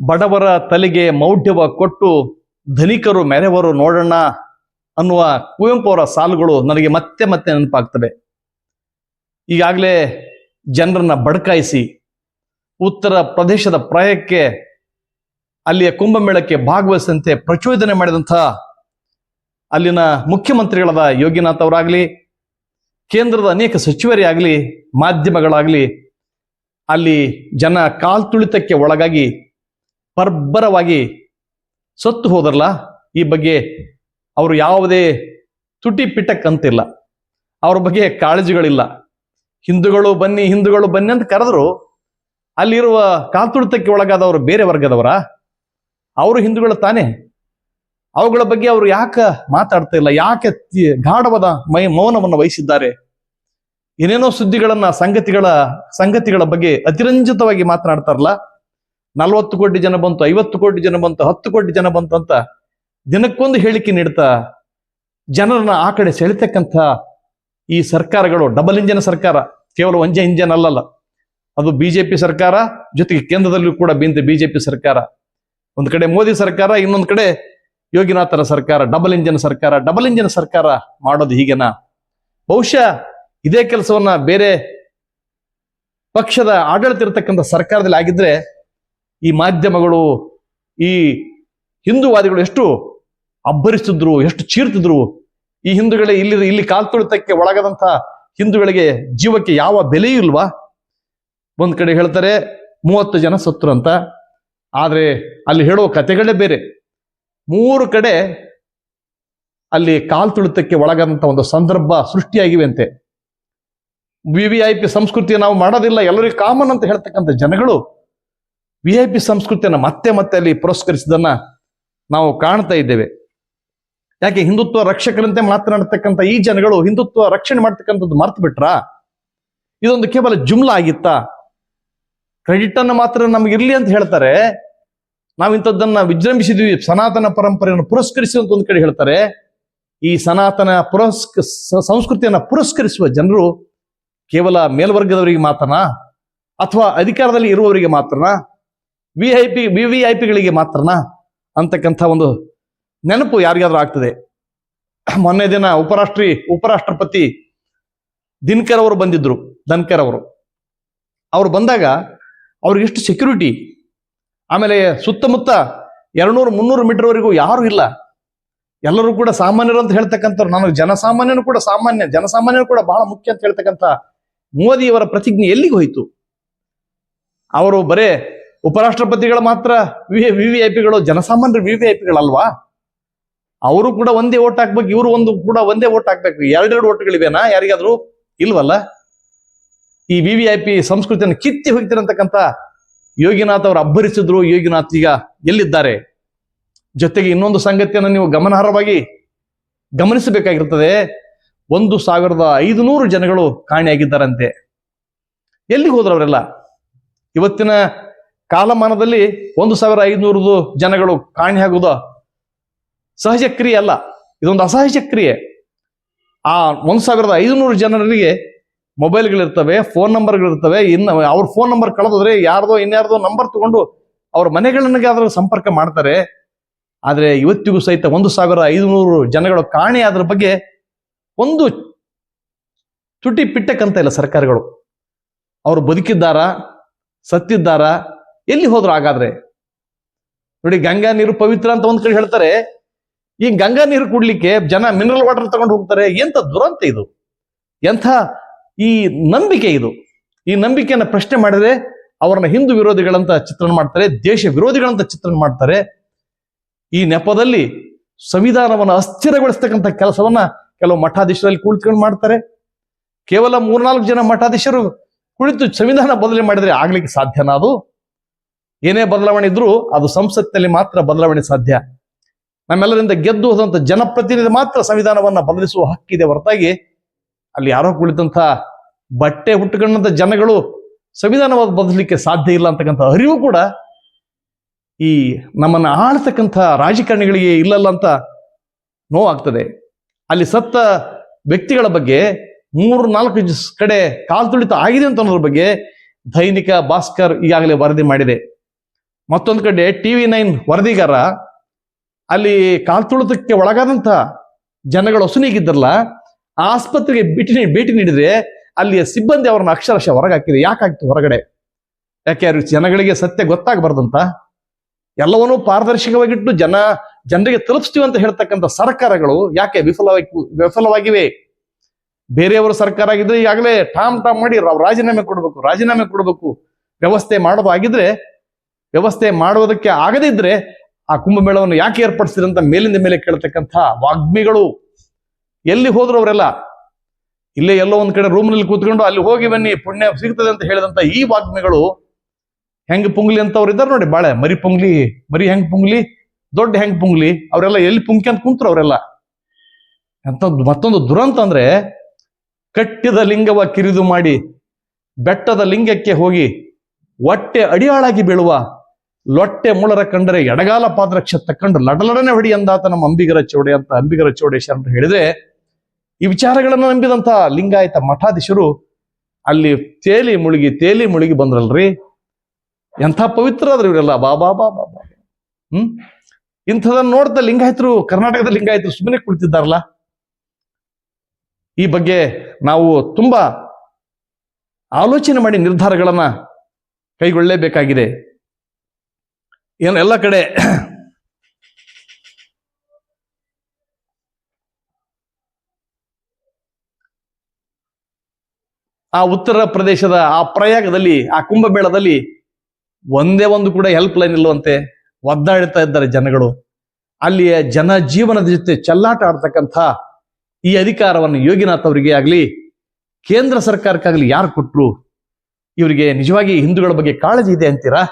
ಬಡವರ ತಲೆಗೆ ಮೌಢ್ಯವ ಕೊಟ್ಟು ಧನಿಕರು ಮೆರೆವರು ನೋಡೋಣ ಅನ್ನುವ ಕುವೆಂಪು ಅವರ ಸಾಲುಗಳು ನನಗೆ ಮತ್ತೆ ಮತ್ತೆ ನೆನಪಾಗ್ತವೆ. ಈಗಾಗಲೇ ಜನರನ್ನ ಬಡಕಾಯಿಸಿ ಉತ್ತರ ಪ್ರದೇಶದ ಪ್ರಾಯಕ್ಕೆ ಅಲ್ಲಿಯ ಕುಂಭಮೇಳಕ್ಕೆ ಭಾಗವಹಿಸಂತೆ ಪ್ರಚೋದನೆ ಮಾಡಿದಂತಹ ಅಲ್ಲಿನ ಮುಖ್ಯಮಂತ್ರಿಗಳಾದ ಯೋಗಿನಾಥ್ ಅವರಾಗಲಿ, ಕೇಂದ್ರದ ಅನೇಕ ಸಚಿವರೇ ಆಗಲಿ, ಮಾಧ್ಯಮಗಳಾಗಲಿ ಅಲ್ಲಿ ಜನ ಕಾಲ್ತುಳಿತಕ್ಕೆ ಒಳಗಾಗಿ ಬರ್ಬರವಾಗಿ ಸತ್ತು ಹೋದ್ರಲ್ಲ, ಈ ಬಗ್ಗೆ ಅವರು ಯಾವುದೇ ತುಟಿ ಪಿಟಕ್ಕಂತಿಲ್ಲ, ಅವ್ರ ಬಗ್ಗೆ ಕಾಳಜಿಗಳಿಲ್ಲ. ಹಿಂದೂಗಳು ಬನ್ನಿ ಅಂತ ಕರೆದ್ರು ಅಲ್ಲಿರುವ ಕಾಲ್ತುಳಿತಕ್ಕೆ ಒಳಗಾದವರು ಬೇರೆ ವರ್ಗದವರ, ಅವರು ಹಿಂದೂಗಳು ತಾನೇ. ಅವುಗಳ ಬಗ್ಗೆ ಅವರು ಯಾಕೆ ಮಾತಾಡ್ತಾ ಇಲ್ಲ? ಯಾಕೆ ಗಾಢವಾದ ಮೌನವನ್ನು ವಹಿಸಿದ್ದಾರೆ? ಏನೇನೋ ಸುದ್ದಿಗಳನ್ನ ಸಂಗತಿಗಳ ಬಗ್ಗೆ ಅತಿರಂಜಿತವಾಗಿ ಮಾತನಾಡ್ತಾರಲ್ಲ. 40 ಕೋಟಿ ಜನ ಬಂತು, 50 ಕೋಟಿ ಜನ ಬಂತು, 10 ಕೋಟಿ ಜನ ಬಂತು ಅಂತ ದಿನಕ್ಕೊಂದು ಹೇಳಿಕೆ ನೀಡ್ತಾ ಜನರನ್ನ ಆ ಕಡೆ ಸೆಳಿತಕ್ಕಂಥ ಈ ಸರ್ಕಾರಗಳು ಡಬಲ್ ಇಂಜಿನ್ ಸರ್ಕಾರ, ಕೇವಲ ಒಂದೇ ಇಂಜಿನ್ ಅಲ್ಲಲ್ಲ, ಅದು ಬಿಜೆಪಿ ಸರ್ಕಾರ, ಜೊತೆಗೆ ಕೇಂದ್ರದಲ್ಲೂ ಕೂಡ ಬಿಜೆಪಿ ಸರ್ಕಾರ. ಒಂದ್ ಕಡೆ ಮೋದಿ ಸರ್ಕಾರ, ಇನ್ನೊಂದು ಕಡೆ ಯೋಗಿನಾಥರ ಸರ್ಕಾರ. ಡಬಲ್ ಇಂಜಿನ್ ಸರ್ಕಾರ ಮಾಡೋದು ಹೀಗೆನಾ? ಬಹುಶಃ ಇದೇ ಕೆಲಸವನ್ನ ಬೇರೆ ಪಕ್ಷದ ಆಡಳಿತ ಇರತಕ್ಕಂಥ ಸರ್ಕಾರದಲ್ಲಿ ಆಗಿದ್ರೆ ಈ ಮಾಧ್ಯಮಗಳು, ಈ ಹಿಂದೂವಾದಿಗಳು ಎಷ್ಟು ಅಬ್ಬರಿಸ್ತಿದ್ರು, ಎಷ್ಟು ಚೀರ್ತಿದ್ರು. ಈ ಹಿಂದೂಗಳೇ ಇಲ್ಲಿ ಕಾಲ್ತುಳಿತಕ್ಕೆ ಒಳಗಾದಂಥ ಹಿಂದೂಗಳಿಗೆ ಜೀವಕ್ಕೆ ಯಾವ ಬೆಲೆಯೂ ಇಲ್ವಾ? ಒಂದ್ ಕಡೆ ಹೇಳ್ತಾರೆ 30 ಜನ ಸತ್ರು ಅಂತ, ಆದ್ರೆ ಅಲ್ಲಿ ಹೇಳುವ ಕಥೆಗಳೇ ಬೇರೆ. 3 ಕಡೆ ಅಲ್ಲಿ ಕಾಲ್ತುಳಿತಕ್ಕೆ ಒಳಗಾದಂಥ ಒಂದು ಸಂದರ್ಭ ಸೃಷ್ಟಿಯಾಗಿವೆ ಅಂತೆ. VIP ಸಂಸ್ಕೃತಿಯ ನಾವು ಮಾಡೋದಿಲ್ಲ, ಎಲ್ಲರಿಗೂ ಕಾಮನ್ ಅಂತ ಹೇಳ್ತಕ್ಕಂಥ ಜನಗಳು VIP ಸಂಸ್ಕೃತಿಯನ್ನು ಮತ್ತೆ ಮತ್ತೆ ಅಲ್ಲಿ ಪುರಸ್ಕರಿಸಿದನ್ನ ನಾವು ಕಾಣ್ತಾ ಇದ್ದೇವೆ. ಯಾಕೆ? ಹಿಂದುತ್ವ ರಕ್ಷಕರಂತೆ ಮಾತನಾಡ್ತಕ್ಕಂಥ ಈ ಜನಗಳು ಹಿಂದುತ್ವ ರಕ್ಷಣೆ ಮಾಡ್ತಕ್ಕಂಥದ್ದು ಮರ್ತು ಬಿಟ್ರಾ? ಇದೊಂದು ಕೇವಲ ಜುಮ್ಲಾ ಆಗಿತ್ತಾ? ಕ್ರೆಡಿಟ್ ಅನ್ನು ಮಾತ್ರ ನಮ್ಗೆ ಇರ್ಲಿ ಅಂತ ಹೇಳ್ತಾರೆ. ನಾವು ಇಂಥದ್ದನ್ನ ವಿಜೃಂಭಿಸಿದ್ವಿ, ಸನಾತನ ಪರಂಪರೆಯನ್ನು ಪುರಸ್ಕರಿಸಿ ಅಂತ ಒಂದ್ ಕಡೆ ಹೇಳ್ತಾರೆ. ಈ ಸನಾತನ ಸಂಸ್ಕೃತಿಯನ್ನ ಪುರಸ್ಕರಿಸುವ ಜನರು ಕೇವಲ ಮೇಲ್ವರ್ಗದವರಿಗೆ ಮಾತ್ರನಾ, ಅಥವಾ ಅಧಿಕಾರದಲ್ಲಿ ಇರುವವರಿಗೆ ಮಾತ್ರನಾ, ವಿವಿಐಪಿಗಳಿಗೆ ಮಾತ್ರನಾ ಅಂತಕ್ಕಂಥ ಒಂದು ನೆನಪು ಯಾರಿಗಾದ್ರೂ ಆಗ್ತದೆ. ಮೊನ್ನೆ ದಿನ ಉಪರಾಷ್ಟ್ರಪತಿ ದಿನಕರ್ ಅವರು ಬಂದಿದ್ರು. ಅವರು ಬಂದಾಗ ಅವ್ರಿಗೆ ಎಷ್ಟು ಸೆಕ್ಯೂರಿಟಿ, ಆಮೇಲೆ ಸುತ್ತಮುತ್ತ 200-300 ಮೀಟರ್ವರೆಗೂ ಯಾರು ಇಲ್ಲ, ಎಲ್ಲರೂ ಕೂಡ ಸಾಮಾನ್ಯರು ಅಂತ ಹೇಳ್ತಕ್ಕಂಥವ್ರು. ನನಗೆ ಜನಸಾಮಾನ್ಯರು ಕೂಡ ಬಹಳ ಮುಖ್ಯ ಅಂತ ಹೇಳ್ತಕ್ಕಂಥ ಮೋದಿಯವರ ಪ್ರತಿಜ್ಞೆ ಎಲ್ಲಿಗೆ ಹೋಯ್ತು? ಅವರು ಬರೇ ಉಪರಾಷ್ಟ್ರಪತಿಗಳು ಮಾತ್ರ ವಿವಿಐಪಿಗಳು, ಜನಸಾಮಾನ್ಯರು ವಿವಿಐಪಿಗಳಲ್ವಾ? ಅವರು ಕೂಡ ಒಂದೇ ಓಟ್ ಹಾಕ್ಬೇಕು, ಇವರು ಕೂಡ ಒಂದೇ ಓಟ್ ಹಾಕ್ಬೇಕು. 2 ಓಟ್ಗಳಿವೆನಾ ಯಾರಿಗಾದ್ರೂ? ಇಲ್ವಲ್ಲ. ಈ ವಿವಿಐಪಿ ಸಂಸ್ಕೃತಿಯನ್ನು ಕಿತ್ತಿ ಹೋಗ್ತಿರಂತಕ್ಕಂಥ ಯೋಗಿನಾಥ್ ಅವರು ಅಬ್ಬರಿಸಿದ್ರು. ಯೋಗಿನಾಥ್ ಈಗ ಎಲ್ಲಿದ್ದಾರೆ? ಜೊತೆಗೆ ಇನ್ನೊಂದು ಸಂಗತಿಯನ್ನು ನೀವು ಗಮನಾರ್ಹವಾಗಿ ಗಮನಿಸಬೇಕಾಗಿರ್ತದೆ. 1500 ಜನಗಳು ಕಾಣೆಯಾಗಿದ್ದಾರಂತೆ. ಎಲ್ಲಿಗೆ ಹೋದ್ರು ಅವರೆಲ್ಲ? ಇವತ್ತಿನ ಕಾಲಮಾನದಲ್ಲಿ 1500 ಜನಗಳು ಕಾಣೆಯಾಗುವುದು ಸಹಜ ಕ್ರಿಯೆ ಅಲ್ಲ, ಇದೊಂದು ಅಸಹಜ ಕ್ರಿಯೆ. ಆ 1500 ಜನರಿಗೆ ಮೊಬೈಲ್ಗಳಿರ್ತವೆ, ಫೋನ್ ನಂಬರ್ಗಳಿರ್ತವೆ. ಇನ್ನು ಅವ್ರ ಫೋನ್ ನಂಬರ್ ಕಳೆದೋದ್ರೆ ಇನ್ಯಾರ್ದೋ ನಂಬರ್ ತಗೊಂಡು ಅವ್ರ ಮನೆಗಳನ್ನಿಗೆ ಅದರ ಸಂಪರ್ಕ ಮಾಡ್ತಾರೆ. ಆದ್ರೆ ಇವತ್ತಿಗೂ ಸಹಿತ 1500 ಜನಗಳು ಕಾಣೆಯಾದ್ರ ಬಗ್ಗೆ ಒಂದು ತುಟಿ ಪಿಟ್ಟಕ್ಕಂತ ಇಲ್ಲ ಸರ್ಕಾರಗಳು. ಅವರು ಬದುಕಿದ್ದಾರಾ, ಸತ್ತಿದ್ದಾರಾ, ಎಲ್ಲಿ ಹೋದ್ರು? ಹಾಗಾದ್ರೆ ನೋಡಿ, ಗಂಗಾ ನೀರು ಪವಿತ್ರ ಅಂತ ಒಂದ್ ಕಡೆ ಹೇಳ್ತಾರೆ. ಈ ಗಂಗಾ ನೀರು ಕುಡ್ಲಿಕ್ಕೆ ಜನ ಮಿನರಲ್ ವಾಟರ್ ತಗೊಂಡು ಹೋಗ್ತಾರೆ. ಎಂತ ದುರಂತ ಇದು! ಎಂಥ ಈ ನಂಬಿಕೆ ಇದು! ಈ ನಂಬಿಕೆಯನ್ನ ಪ್ರಶ್ನೆ ಮಾಡಿದ್ರೆ ಅವರನ್ನ ಹಿಂದೂ ವಿರೋಧಿಗಳಂತ ಚಿತ್ರಣ ಮಾಡ್ತಾರೆ, ದೇಶ ವಿರೋಧಿಗಳಂತ ಚಿತ್ರಣ ಮಾಡ್ತಾರೆ. ಈ ನೆಪದಲ್ಲಿ ಸಂವಿಧಾನವನ್ನು ಅಸ್ಥಿರಗೊಳಿಸ್ತಕ್ಕಂಥ ಕೆಲಸವನ್ನ ಕೆಲವು ಮಠಾಧೀಶರಲ್ಲಿ ಕುಳಿತುಕೊಂಡು ಮಾಡ್ತಾರೆ. ಕೇವಲ 3-4 ಜನ ಮಠಾಧೀಶರು ಕುಳಿತು ಸಂವಿಧಾನ ಬದಲಾವಣೆ ಮಾಡಿದ್ರೆ ಆಗ್ಲಿಕ್ಕೆ ಸಾಧ್ಯನಾ? ಅದು ಏನೇ ಬದಲಾವಣೆ ಇದ್ರೂ ಅದು ಸಂಸತ್ತಿನಲ್ಲಿ ಮಾತ್ರ ಬದಲಾವಣೆ ಸಾಧ್ಯ. ನಮ್ಮೆಲ್ಲರಿಂದ ಗೆದ್ದು ಹೋದಂತ ಜನಪ್ರತಿನಿಧಿ ಮಾತ್ರ ಸಂವಿಧಾನವನ್ನ ಬದಲಿಸುವ ಹಕ್ಕಿದೆ ಹೊರತಾಗಿ ಅಲ್ಲಿ ಯಾರೋ ಕುಳಿತಂತ ಬಟ್ಟೆ ಹುಟ್ಟುಕೊಂಡಂತ ಜನಗಳು ಸಂವಿಧಾನವನ್ನು ಬದಲಿಕ್ಕೆ ಸಾಧ್ಯ ಇಲ್ಲ ಅಂತಕ್ಕಂಥ ಅರಿವು ಕೂಡ ಈ ನಮ್ಮನ್ನ ಆಳ್ತಕ್ಕಂಥ ರಾಜಕಾರಣಿಗಳಿಗೆ ಇಲ್ಲಲ್ಲ ಅಂತ ನೋವಾಗ್ತದೆ. ಅಲ್ಲಿ ಸತ್ತ ವ್ಯಕ್ತಿಗಳ ಬಗ್ಗೆ 3-4 ಕಡೆ ಕಾಲ್ತುಳಿತ ಆಗಿದೆ ಅಂತ ಅನ್ನೋದ್ರ ಬಗ್ಗೆ ದೈನಿಕ ಭಾಸ್ಕರ್ ಈಗಾಗಲೇ ವರದಿ ಮಾಡಿದೆ. ಮತ್ತೊಂದು ಕಡೆ TV9 ವರದಿಗಾರ ಅಲ್ಲಿ ಕಾಲ್ತುಳಿತಕ್ಕೆ ಒಳಗಾದಂತ ಜನಗಳು ಹಸುನಿಗಿದ್ರಲ್ಲ, ಆ ಆಸ್ಪತ್ರೆಗೆ ಭೇಟಿ ನೀಡಿದ್ರೆ ಅಲ್ಲಿಯ ಸಿಬ್ಬಂದಿ ಅವರನ್ನ ಅಕ್ಷರಶಃ ಹೊರಗಾಕಿದೆ. ಯಾಕಾಗ್ತು ಹೊರಗಡೆ? ಯಾಕೆ ಅವ್ರಿಗೆ ಜನಗಳಿಗೆ ಸತ್ಯ ಗೊತ್ತಾಗಬಾರ್ದಂತ. ಎಲ್ಲವನ್ನೂ ಪಾರದರ್ಶಕವಾಗಿಟ್ಟು ಜನರಿಗೆ ತಲುಪಿಸ್ತೀವಿ ಅಂತ ಹೇಳ್ತಕ್ಕಂಥ ಸರ್ಕಾರಗಳು ಯಾಕೆ ವಿಫಲವಾಗಿವೆ? ಬೇರೆಯವರು ಸರ್ಕಾರ ಆಗಿದ್ರೆ ಈಗಾಗಲೇ ಟಾಮ್ ಮಾಡಿ ರಾಜೀನಾಮೆ ಕೊಡಬೇಕು. ವ್ಯವಸ್ಥೆ ಮಾಡೋದಾಗಿದ್ರೆ, ವ್ಯವಸ್ಥೆ ಮಾಡುವುದಕ್ಕೆ ಆಗದಿದ್ರೆ ಆ ಕುಂಭಮೇಳವನ್ನು ಯಾಕೆ ಏರ್ಪಡಿಸಿದ್ರೆ ಅಂತ ಮೇಲಿಂದ ಮೇಲೆ ಕೇಳ್ತಕ್ಕಂಥ ವಾಗ್ಮಿಗಳು ಎಲ್ಲಿ ಹೋದ್ರು ಅವರೆಲ್ಲ. ಇಲ್ಲೇ ಎಲ್ಲೋ ಒಂದ್ ಕಡೆ ರೂಮ್ನಲ್ಲಿ ಕೂತ್ಕೊಂಡು ಅಲ್ಲಿ ಹೋಗಿ ಬನ್ನಿ ಪುಣ್ಯ ಸಿಗ್ತದೆ ಅಂತ ಹೇಳಿದಂತ ಈ ವಾಗ್ಮಿಗಳು ಹೆಂಗ್ ಪುಂಗ್ಲಿ ಅಂತವ್ರು ಇದ್ದಾರೆ ನೋಡಿ. ಬಾಳೆ ಮರಿ ಹೆಂಗ್ ಪುಂಗ್ಲಿ, ದೊಡ್ಡ ಹೆಂಗ್ ಪುಂಗ್ಲಿ, ಅವರೆಲ್ಲ ಎಲ್ಲಿ ಪುಂಕಿ ಅಂತ ಕುಂತ್ರು ಅವರೆಲ್ಲ. ಮತ್ತೊಂದು ದುರಂತ ಅಂದ್ರೆ, ಕಟ್ಟಿದ ಲಿಂಗವ ಕಿರಿದು ಮಾಡಿ ಬೆಟ್ಟದ ಲಿಂಗಕ್ಕೆ ಹೋಗಿ ಹೊಟ್ಟೆ ಅಡಿಯಾಳಾಗಿ ಬೀಳುವ ಲೊಟ್ಟೆ ಮುಳರ ಕಂಡರೆ ಎಡಗಾಲ ಪಾದರಕ್ಷ ತಕ್ಕಂಡು ಲಡಲಡನೆ ಹೊಡಿ ಎಂದಾತ ನಮ್ಮ ಅಂಬಿಗರ ಚೌಡೇಶ್ವರ ಹೇಳಿದ್ರೆ, ಈ ವಿಚಾರಗಳನ್ನು ನಂಬಿದಂತ ಲಿಂಗಾಯತ ಮಠಾಧೀಶರು ಅಲ್ಲಿ ತೇಲಿ ಮುಳುಗಿ ಬಂದ್ರಲ್ರಿ. ಎಂಥ ಪವಿತ್ರ ಆದ್ರೆ ಇವರೆಲ್ಲ. ಬಾಬಾ ಇಂಥದನ್ನ ನೋಡ್ತಾ ಲಿಂಗಾಯತರು, ಕರ್ನಾಟಕದ ಲಿಂಗಾಯತರು ಸುಮ್ಮನೆ ಕುಳಿತಿದ್ದಾರಲ್ಲ. ಈ ಬಗ್ಗೆ ನಾವು ತುಂಬಾ ಆಲೋಚನೆ ಮಾಡಿ ನಿರ್ಧಾರಗಳನ್ನ ಕೈಗೊಳ್ಳಲೇಬೇಕಾಗಿದೆ. ಎಲ್ಲ ಕಡೆ ಆ ಉತ್ತರ ಪ್ರದೇಶದ ಆ ಪ್ರಯಾಗದಲ್ಲಿ, ಆ ಕುಂಭಮೇಳದಲ್ಲಿ ಒಂದೇ ಒಂದು ಕೂಡ ಹೆಲ್ಪ್ ಲೈನ್ ಇಲ್ಲವಂತೆ. ಒದ್ದಾಡ್ತಾ ಇದ್ದಾರೆ ಜನಗಳು. ಅಲ್ಲಿಯ ಜನಜೀವನದ ಜೊತೆ ಚೆಲ್ಲಾಟ ಆಡ್ತಕ್ಕಂಥ ಈ ಅಧಿಕಾರವನ್ನು ಯೋಗಿನಾಥ್ ಅವರಿಗೆ ಆಗ್ಲಿ, ಕೇಂದ್ರ ಸರ್ಕಾರಕ್ಕಾಗ್ಲಿ ಯಾರು ಕೊಟ್ರು? ಇವರಿಗೆ ನಿಜವಾಗಿ ಹಿಂದೂಗಳ ಬಗ್ಗೆ ಕಾಳಜಿ ಇದೆ ಅಂತೀರಾ?